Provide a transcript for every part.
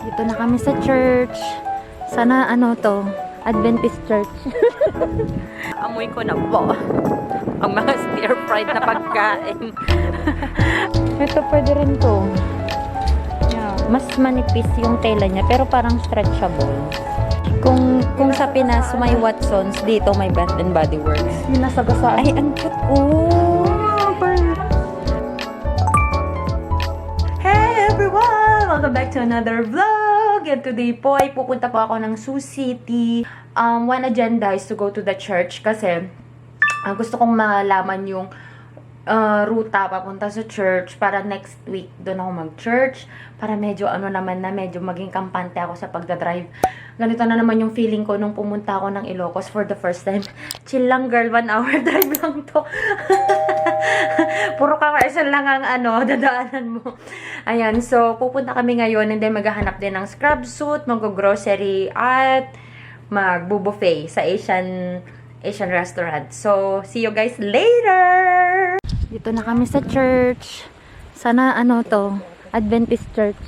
Dito na kami sa church. Sana ano to, Adventist church. Amoy ko na po ang mga stir-fried na pagkain. Ito pwede rin to. Yeah. Mas manipis yung tela niya pero parang stretchable. Kung sa Pinas may Watsons, dito may Bath and Body Works. Yung nasa gasaan. Ay, ang cute. Oh! Hey everyone! Welcome back to another vlog! And today po ay pupunta po ako ng Sioux City. One agenda is to go to the church kasi gusto kong malaman yung ruta papunta sa church para next week doon ako mag-church para medyo medyo maging kampante ako sa pagdadrive. Ganito na naman yung feeling ko nung pumunta ako ng Ilocos for the first time. Chill lang girl, 1 hour drive lang to. Puro commercial lang ang dadaanan mo. Ayan, so pupunta kami ngayon and then maghahanap din ng scrub suit, mag-grocery at mag-buffet sa Asian restaurant. So, see you guys later! Dito na kami sa church. Sana to, Adventist church.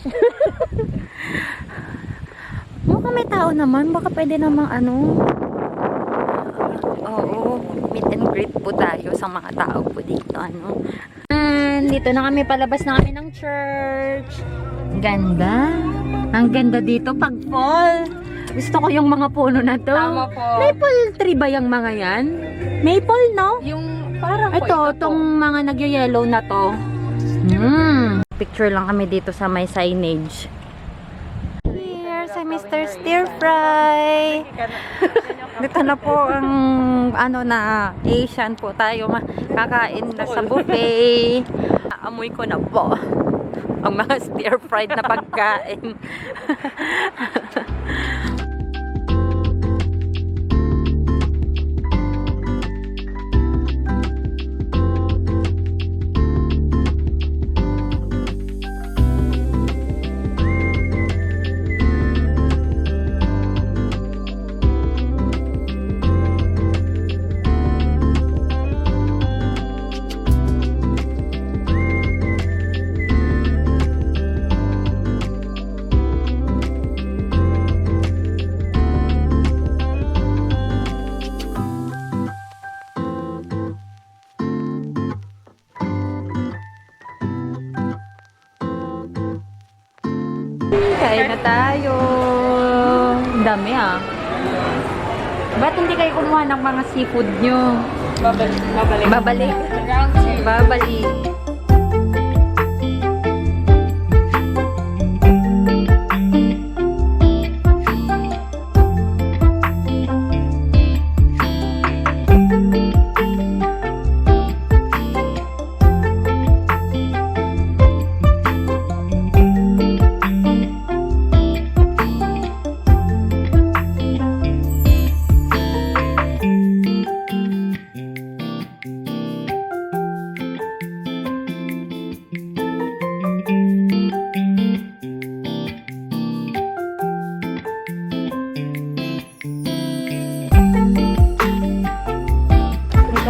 Mukhang may tao naman. Baka pwede namang oo, meet and greet po tayo sa mga tao po dito. Dito na kami, palabas na kami ng church. Ganda. Ang ganda dito pag fall. Gusto ko yung mga puno na to. Tama po. Maple tree ba yung mga yan? Maple, no? Yung parang Ito, tong mga nagyo-yellow na to. Picture lang kami dito sa may signage. Here si Mr. Stir Fry. Dito na po ang na Asian po tayo kakain na sa buffet. Amoy ko na po ang mga stir fried na pagkain. Kain na tayo. Dami Ba't hindi kayo kumuha ng mga seafood nyo? Babalik. Babalik.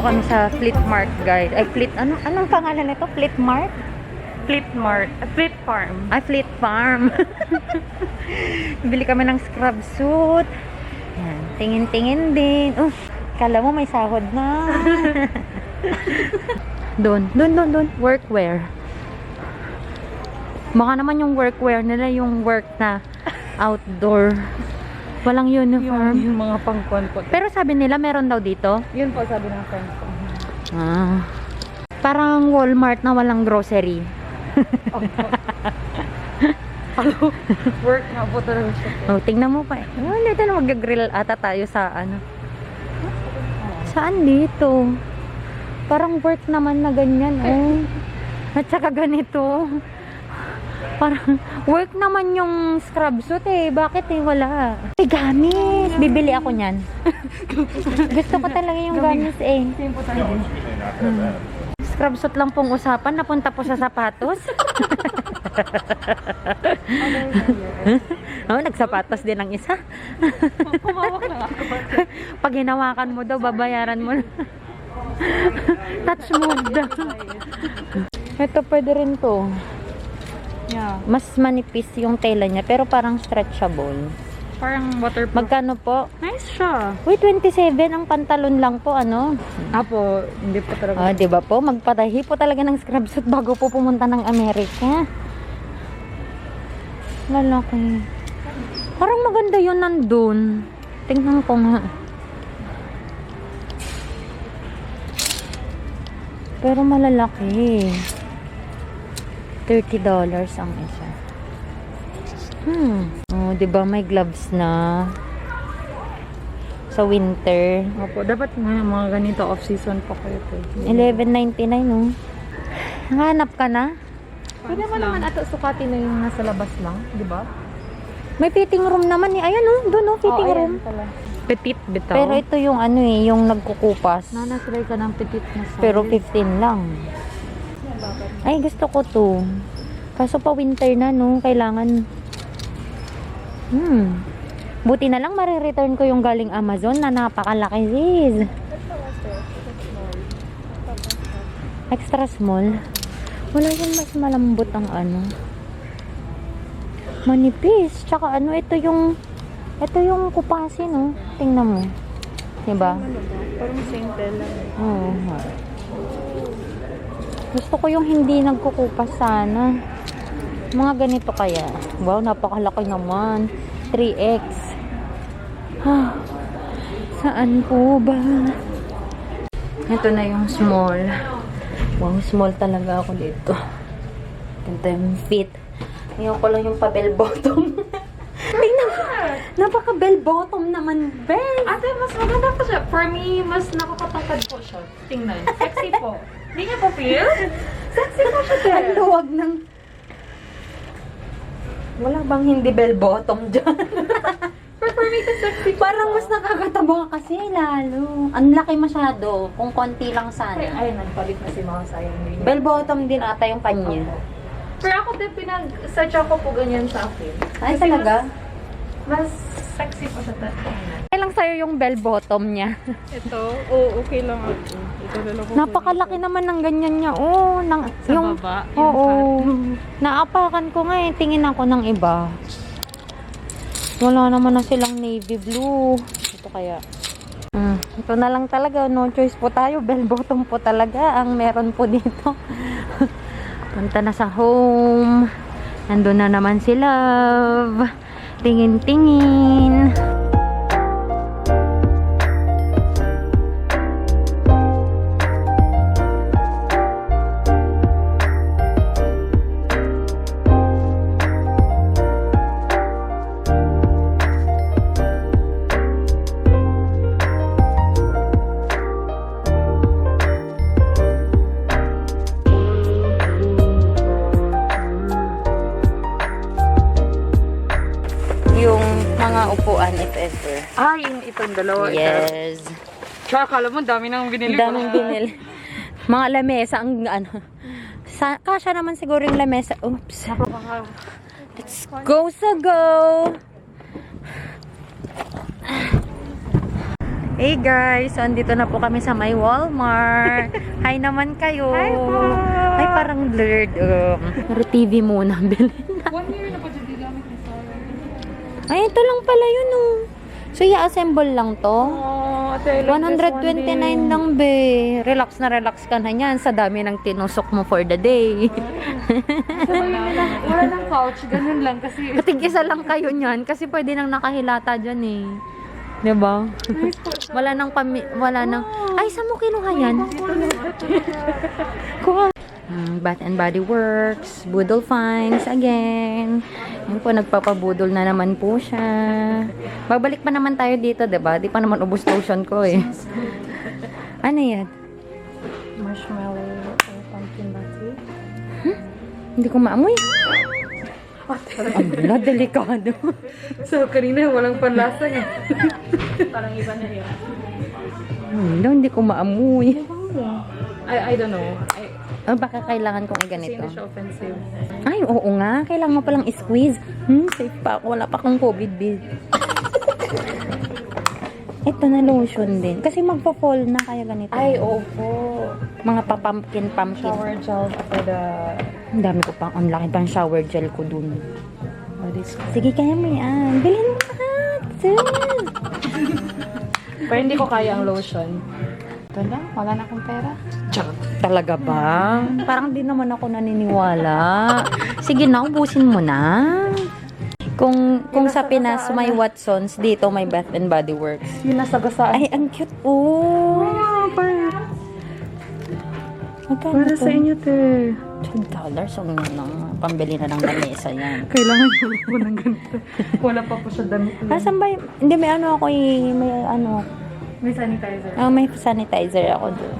Kami sa Fleet Mart guide. Ay, anong pangalan nito? Fleet Mart? Fleet Mart. Fleet Farm. Ay, Fleet Farm. Bili kami ng scrub suit. Yan. Tingin-tingin din. Kala mo may sahod na. Doon. Workwear. Baka naman yung workwear nila yung work na outdoor. Walang uniform. Yung mga pangkon po. Pero sabi nila meron daw dito. Yun po sabi ng friends ko. Parang Walmart na walang grocery. Work na po talaga siya. Tingnan mo pa. Dito na mag-grill ata tayo sa Saan dito? Parang work naman na ganyan. At saka ganito. Parang work naman yung scrub suit Bakit wala? Gamis! Bibili ako niyan. Gusto ko talaga yung gamis Same po tayo. Scrub suit lang pong usapan. Napunta po sa sapatos. Nagsapatos din ang isa. Kumawak lang ako. Pag hinawakan mo daw, babayaran mo. Touch mode daw. Ito pwede rin to. Yeah. Mas manipis yung tela niya, pero parang stretchable. Parang waterproof. Magkano po? Nice siya. Uy, 27 ang pantalon lang po, ano? Apo, hindi pa talaga. Ah, di ba po? Magpatahi po talaga ng scrub suit bago po pumunta ng Amerika. Lalaki. Parang maganda yun nandun. Tingnan ko nga. Pero malalaki. $30 ang isa. Oh, 'di ba may gloves na sa winter. Apo, dapat nga mga ganito off-season pa kayo to. $11.99 no. Hanap ka na? Pwede mo naman ato sukatin na yung nasa labas lang, di ba? May fitting room naman eh. Ayan oh, doon oh, fitting room. Petit bitaw. Pero ito yung ano eh, yung nagkukupas. nanasulay ka ng petit na size. Pero 15 lang. Ay, gusto ko to. Kaso pa winter na no, kailangan. Buti na lang marireturn ko yung galing Amazon na napakalaki sis. Extra small. Wala yung mas malambot ang ano. Manipis. Tsaka ano, ito yung kupasi no. Tingnan mo. Diba? Parang same tela. Oo. Gusto ko yung hindi nagkukupas sana. Mga ganito kaya. Wow, napakalaki naman. 3X. Saan po ba? Ito na yung small. Wow, small talaga ako dito. Ito yung fit. Ngayon ko lang yung pa-bell bottom. Tingnan mo. Napaka-bell bottom naman, Ben. Ate, mas maganda po siya. For me, mas nakakatangkad po siya. Tingnan. Sexy po. Hindi niya po feel? Sexy po siya din. Ang luwag ng... Wala bang hindi bell bottom dyan? But for me, it's sexy po. Parang mas nakakataba kasi lalo. Ang laki masyado. Kung konti lang sana. Ay, nagpalit na si mga sayang din. Bell bottom din ata yung kanya. Pero ako din, sadya ko po ganyan sa akin. Ay, Kasi talaga? Mas sexy po siya. Tingnan. Kaya lang sa'yo yung bell bottom niya. Ito, okay lang ako. Ito na lang po. Napakalaki naman ng ganyan niya. Oo, Sa baba, yung Oo. Naapakan ko nga eh. Tingin ako ng iba. Wala naman na silang navy blue. Ito kaya. Ito na lang talaga. No choice po tayo. Bell bottom po talaga ang meron po dito. Punta na sa home. Nandun na naman si Love. Tingin-tingin. Yung mga upuan, if ever. Ah, itong dalawa. Yes. Tsaka akala mo, dami nang binili. Ang daming binili. Mga lamesa, ang ano. Kasya naman siguro yung lamesa. Oops. Let's go sa go! Hey guys, so andito na po kami sa may Walmart. Hi naman kayo. Hi po. Ay, parang blurred. Pero TV muna, bilhin na. 1 year na pa dyan gamit ni Sarah. Ay, ito lang pala yun oh. So, i-assemble lang to. Oh, ate, I like this one 129 din. lang be. Relax na relax ka na yan sa dami ng tinusok mo for the day. Wala nang couch, ganun lang kasi. Tig-isa lang kayo niyan kasi pwede nang nakahilata dyan eh. Diba? Wala nang wala nang... Ay, saan mo kinuha yan? Kuha. Bath and Body Works. Boodle Finds again. Yan po, nagpapabudol na naman po siya. Babalik pa naman tayo dito, diba? Di pa naman ubos lotion ko eh. Ano yan? Marshmallow or pumpkin latte. Hindi ko maamoy. Ang delikado. So, kanina walang panlasa niya. Parang iba na yun. Hindi ko maamoy. I don't know. Baka kailangan kong Kasi ganito. hindi siya offensive. Ay, oo nga. Kailangan mo palang i-squeeze. Safe pa ako. Wala pa akong COVID, babe. Ito na lotion din. Kasi magpa-fall na kaya ganito. Ay, opo. Mga pa-pumpkin. Shower gel for the Ang dami ko pang, ang laki pang shower gel ko dun. What is it? Sige, kaya mo yan. Bilhin mo lahat, sis. Pero hindi ko kaya ang lotion. Ito lang, wala na akong pera. Charot. Talaga ba? Parang di naman ako naniniwala. Sige na, ubusin mo na. Kung sa Pinas may Watsons, dito may Bath and Body Works. Yun nasagasaan. Ay, ang cute. Oh. Magkano Para to? sa inyo, te. $12. Ang pambili na ng lamesa yan. Kailangan ko ng ganito. Wala pa po siya damit. Asan ba? Hindi, may ano ako eh. May ano. May sanitizer. May sanitizer ako doon.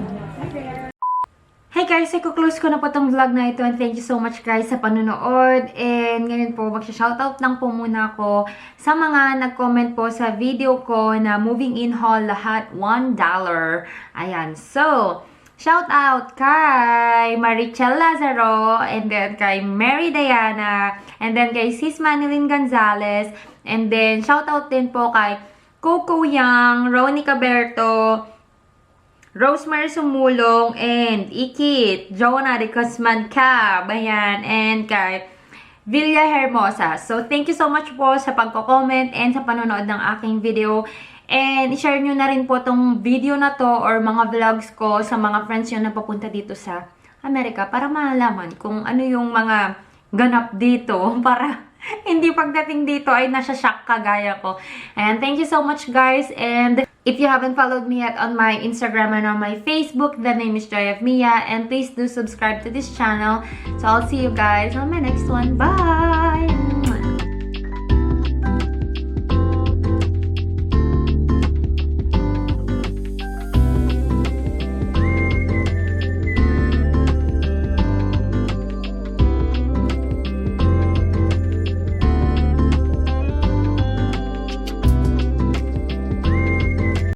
Hey guys, i-close ko na po tong vlog na ito and thank you so much guys sa panonood. And ngayon po, magsha-shoutout lang po muna ako sa mga nag-comment po sa video ko na moving in haul lahat $1. Ayan, so, shout out kay Marichel Lazaro, and then kay Mary Diana, and then kay Sis Manilyn Gonzalez, and then shout out din po kay Coco Yang, Ronnie Caberto, Rosemary Sumulong, and Ikit, Jonah de Cosman Cab, ayan, and kay Villa Hermosa. So, thank you so much po sa pagko-comment and sa panonood ng aking video. And, i-share nyo na rin po tong video na to or mga vlogs ko sa mga friends nyo na papunta dito sa Amerika para malaman kung ano yung mga ganap dito para hindi pagdating dito ay nasa-shock kagaya ko. And thank you so much guys. And if you haven't followed me yet on my Instagram and on my Facebook, the name is Joy of Mia. And please do subscribe to this channel. So I'll see you guys on my next one. Bye!